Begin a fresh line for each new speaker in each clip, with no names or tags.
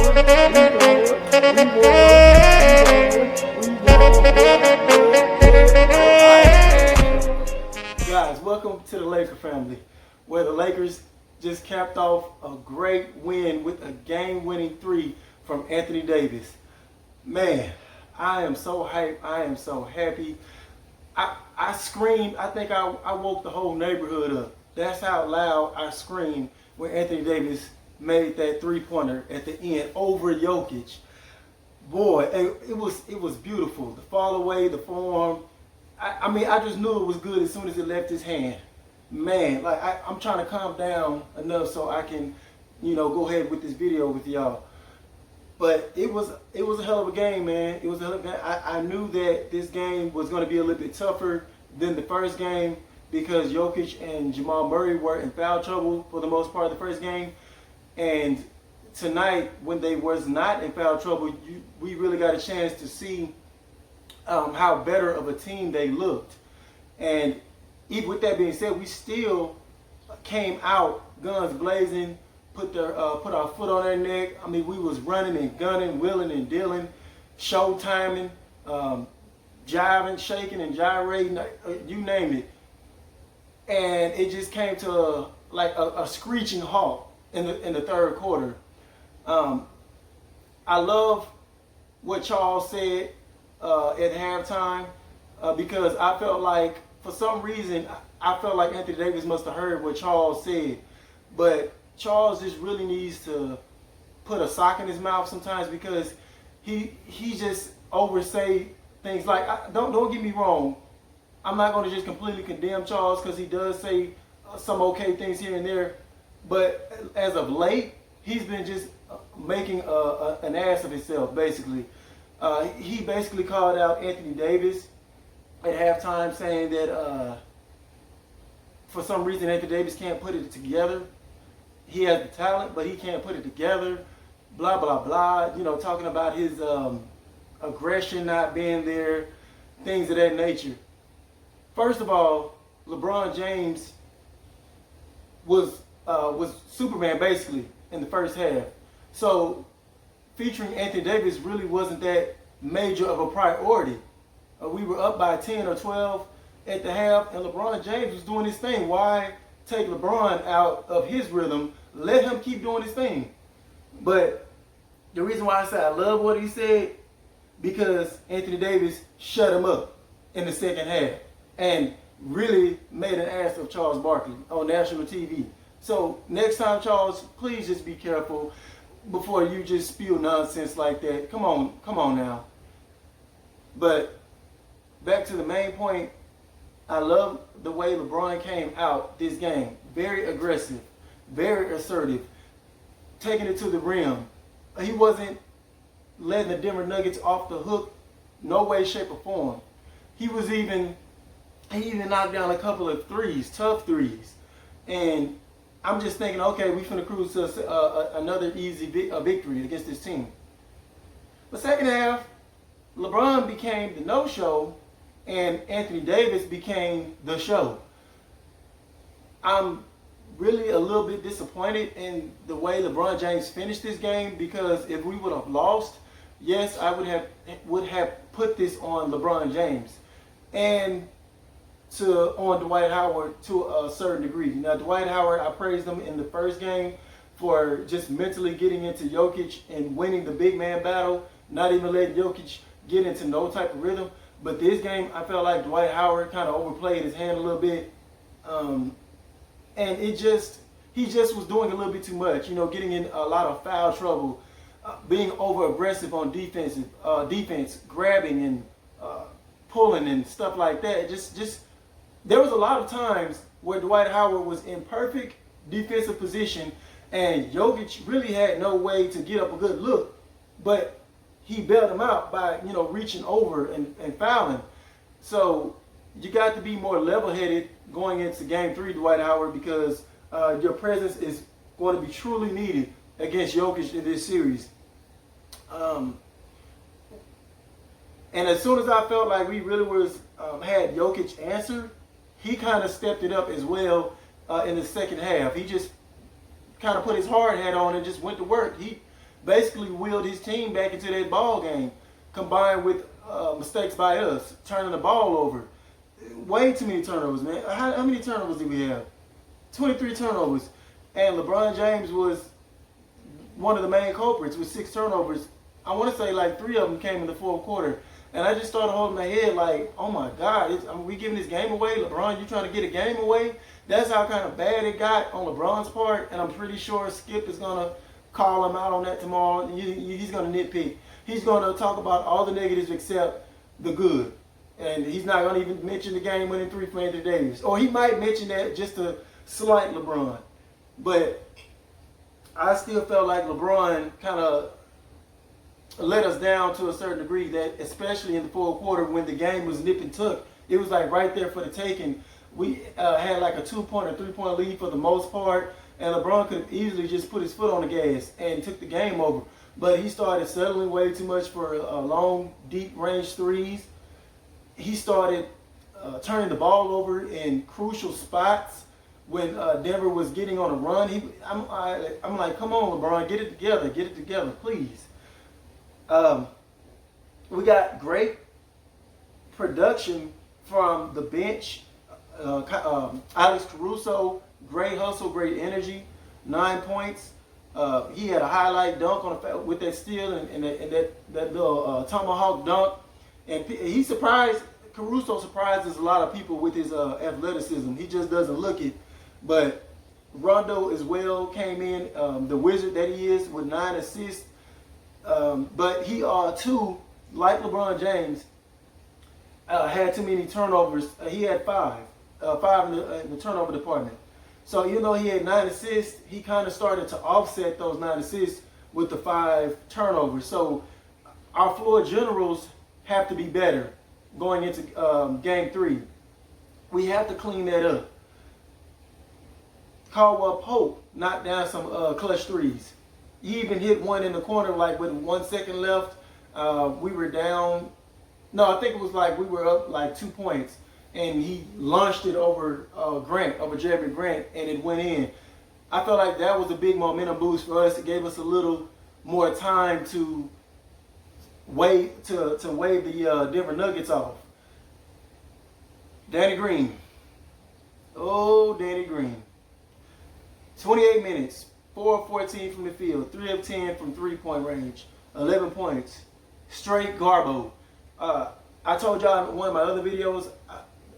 Guys, welcome to the Laker family, where the Lakers just capped off a great win with a game-winning three from Anthony Davis. Man, I am so hyped. I am so happy. I screamed. I think I woke the whole neighborhood up. That's how loud I screamed when Anthony Davis made that three-pointer at the end over Jokic. Boy, it was beautiful. The fall away, the form. I mean, I just knew it was good as soon as it left his hand. Man, like I'm trying to calm down enough so I can, go ahead with this video with y'all. But it was a hell of a game, man. It was a hell of a game. I knew that this game was going to be a little bit tougher than the first game because Jokic and Jamal Murray were in foul trouble for the most part of the first game. And tonight, when they was not in foul trouble, we really got a chance to see how better of a team they looked. And even with that being said, we still came out guns blazing, put our foot on their neck. I mean, we was running and gunning, willing and dealing, show timing, jiving, shaking and gyrating, you name it. And it just came to a screeching halt in the third quarter. I love what Charles said at halftime because I felt like, for some reason, I felt like Anthony Davis must have heard what Charles said. But Charles just really needs to put a sock in his mouth sometimes because he just oversay things like, don't get me wrong, I'm not going to just completely condemn Charles because he does say some okay things here and there. But as of late, he's been just making an ass of himself, basically. He basically called out Anthony Davis at halftime saying that for some reason Anthony Davis can't put it together. He has the talent, but he can't put it together. Blah, blah, blah. Talking about his aggression not being there, things of that nature. First of all, LeBron James was Superman basically in the first half. So featuring Anthony Davis really wasn't that major of a priority. We were up by 10 or 12 at the half, and LeBron James was doing his thing. Why take LeBron out of his rhythm? Let him keep doing his thing. But the reason why I say I love what he said, because Anthony Davis shut him up in the second half and really made an ass of Charles Barkley on national TV. So next time, Charles, please just be careful before you just spew nonsense like that. Come on now. But back to the main point, I love the way LeBron came out this game. Very aggressive, very assertive, taking it to the rim. He wasn't letting the Denver Nuggets off the hook, no way, shape, or form. He even knocked down a couple of threes, tough threes. And I'm just thinking, okay, we finna cruise to another easy victory against this team. But second half, LeBron became the no-show, and Anthony Davis became the show. I'm really a little bit disappointed in the way LeBron James finished this game because if we would have lost, yes, I would have put this on LeBron James and on Dwight Howard to a certain degree. Now, Dwight Howard, I praised him in the first game for just mentally getting into Jokic and winning the big man battle, not even letting Jokic get into no type of rhythm. But this game, I felt like Dwight Howard kind of overplayed his hand a little bit. And he just was doing a little bit too much, getting in a lot of foul trouble, being over aggressive on defense, grabbing and pulling and stuff like that. Just there was a lot of times where Dwight Howard was in perfect defensive position and Jokic really had no way to get up a good look, but he bailed him out by, reaching over and fouling. So you got to be more level-headed going into Game 3, Dwight Howard, because your presence is going to be truly needed against Jokic in this series. And as soon as I felt like we really had Jokic answered, he kind of stepped it up as well in the second half. He just kind of put his hard hat on and just went to work. basically wheeled his team back into that ball game, combined with mistakes by us, turning the ball over. Way too many turnovers, man. How many turnovers did we have? 23 turnovers. And LeBron James was one of the main culprits with 6 turnovers. I want to say like 3 of them came in the fourth quarter. And I just started holding my head like, oh my God, are we giving this game away? LeBron, you trying to get a game away? That's how kind of bad it got on LeBron's part. And I'm pretty sure Skip is going to call him out on that tomorrow. He's going to nitpick. He's going to talk about all the negatives except the good. And he's not going to even mention the game-winning 3 for Anthony Davis. Or he might mention that just to slight LeBron. But I still felt like LeBron kind of let us down to a certain degree, that especially in the fourth quarter when the game was nip and tuck, it was like right there for the taking. We had like a 2-point or 3-point lead for the most part, and LeBron could easily just put his foot on the gas and took the game over. But he started settling way too much for long, deep range threes. He started turning the ball over in crucial spots when Denver was getting on a run. I'm like, come on, LeBron, get it together, please. We got great production from the bench. Alex Caruso, great hustle, great energy, 9 points. He had a highlight dunk with that steal and that little tomahawk dunk. And Caruso surprises a lot of people with his athleticism. He just doesn't look it. But Rondo as well came in, the wizard that he is, with 9 assists. But he too, like LeBron James, had too many turnovers. He had 5 in the turnover department. So even though he had 9 assists, he kind of started to offset those 9 assists with the 5 turnovers. So our floor generals have to be better going into game 3. We have to clean that up. Caldwell Pope knocked down some clutch threes. He even hit one in the corner like with 1 second left. We were down. No, I think it was like we were up like 2 points. And he launched it over Jeremy Grant, and it went in. I felt like that was a big momentum boost for us. It gave us a little more time to wave the Denver Nuggets off. Danny Green. Oh, Danny Green. 28 minutes, 4 of 14 from the field, 3 of 10 from 3-point range, 11 points. Straight garbo. I told y'all in one of my other videos,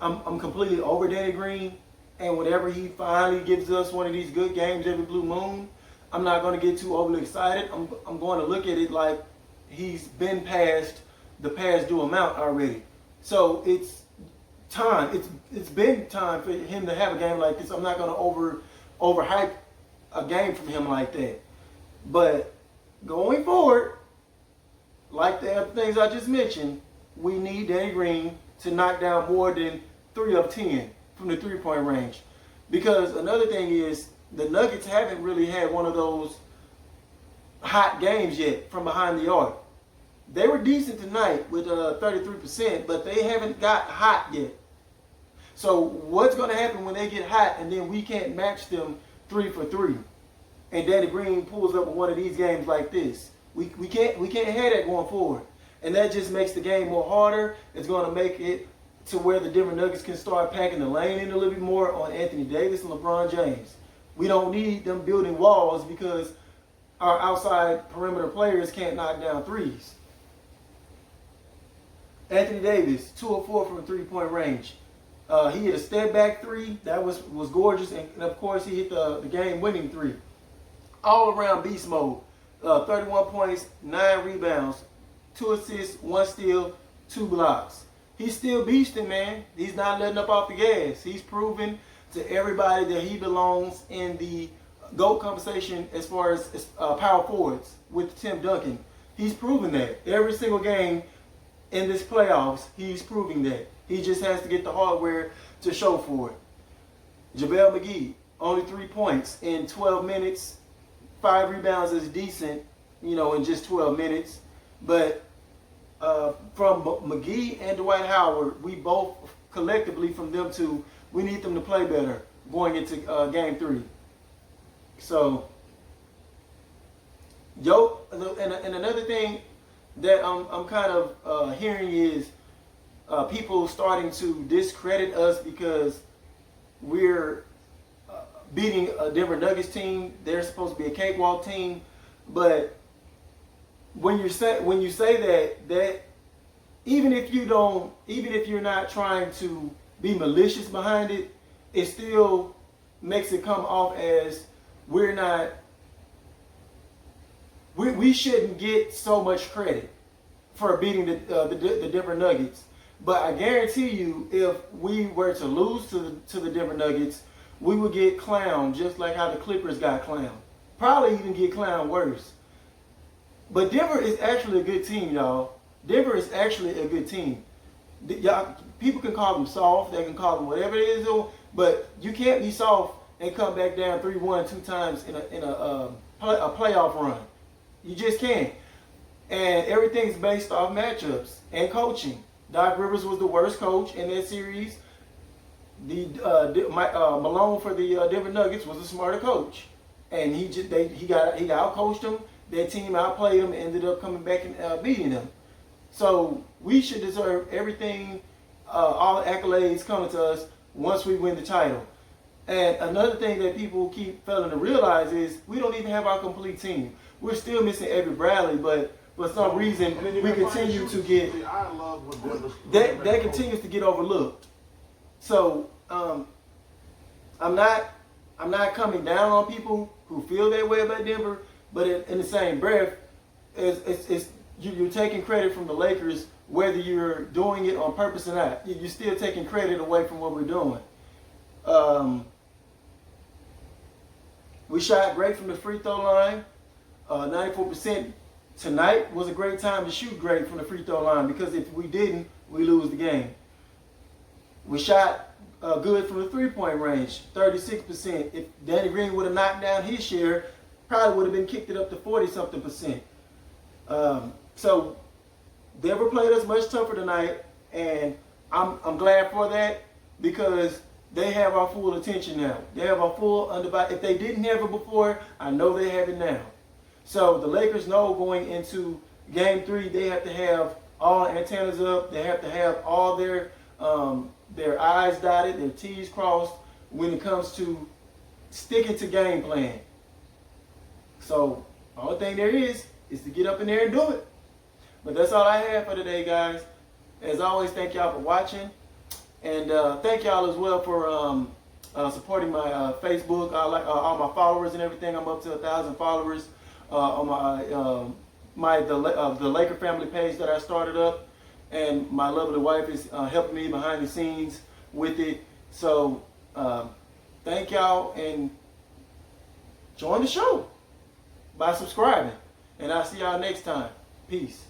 I'm completely over Danny Green, and whenever he finally gives us one of these good games every blue moon, I'm not going to get too overly excited. I'm going to look at it like he's been past the past due amount already. So it's time. It's been time for him to have a game like this. I'm not going to overhype a game from him like that. But going forward, like the other things I just mentioned, we need Danny Green to knock down more than 3 of 10 from the 3-point range. Because another thing is, the Nuggets haven't really had one of those hot games yet from behind the arc. They were decent tonight with 33%, but they haven't got hot yet. So what's going to happen when they get hot and then we can't match them 3 for 3? And Danny Green pulls up with one of these games like this. We can't have that going forward. And that just makes the game more harder. It's going to make it to where the Denver Nuggets can start packing the lane in a little bit more on Anthony Davis and LeBron James. We don't need them building walls because our outside perimeter players can't knock down threes. Anthony Davis, 2 of 4 from a 3-point range. He hit a step back 3. That was gorgeous. And of course, he hit the game-winning 3. All around beast mode. 31 points, 9 rebounds, 2 assists, 1 steal, 2 blocks. He's still beasting, man. He's not letting up off the gas. He's proven to everybody that he belongs in the GOAT conversation as far as power forwards with Tim Duncan. He's proven that. Every single game in this playoffs, he's proving that. He just has to get the hardware to show for it. JaVale McGee, only 3 points in 12 minutes. 5 rebounds is decent, in just 12 minutes. But from McGee and Dwight Howard, we both collectively, from them two, we need them to play better going into game 3. So, and another thing that I'm kind of hearing is people starting to discredit us because we're beating a Denver Nuggets team. They're supposed to be a cakewalk team, but when you say that even if you're not trying to be malicious behind it, it still makes it come off as we shouldn't get so much credit for beating the Denver Nuggets. But I guarantee you, if we were to lose to the Denver Nuggets, we would get clowned just like how the Clippers got clowned. Probably even get clowned worse. But Denver is actually a good team, y'all. Denver is actually a good team. Y'all, people can call them soft, they can call them whatever it is, but you can't be soft and come back down 3-1 two times in a playoff run. You just can't. And everything's based off matchups and coaching. Doc Rivers was the worst coach in that series. Malone for the Denver Nuggets was a smarter coach, and he outcoached them. Their team outplayed them and ended up coming back and beating them. So we should deserve everything, all the accolades coming to us once we win the title. And another thing that people keep failing to realize is we don't even have our complete team. We're still missing Avery Bradley, but for some reason we continue to get that continues to get overlooked. So I'm not coming down on people who feel that way about Denver, but in the same breath, you're taking credit from the Lakers, whether you're doing it on purpose or not. You're still taking credit away from what we're doing. We shot great from the free throw line. 94% tonight was a great time to shoot great from the free throw line, because if we didn't, we lose the game. We shot good from the three-point range, 36%. If Danny Green would have knocked down his share, probably would have been kicked it up to 40-something%. So Denver played us much tougher tonight, and I'm glad for that, because they have our full attention now. They have our full undivided. If they didn't have it before, I know they have it now. So the Lakers know going into Game 3, they have to have all antennas up. They have to have all their I's dotted, their T's crossed when it comes to sticking to game plan. So the only thing there is to get up in there and do it. But that's all I have for today, guys. As always, thank y'all for watching. And thank y'all as well for supporting my Facebook, all my followers and everything. I'm up to 1,000 followers on the Laker family page that I started up. And my lovely wife is helping me behind the scenes with it. So thank y'all, and join the show by subscribing. And I'll see y'all next time. Peace.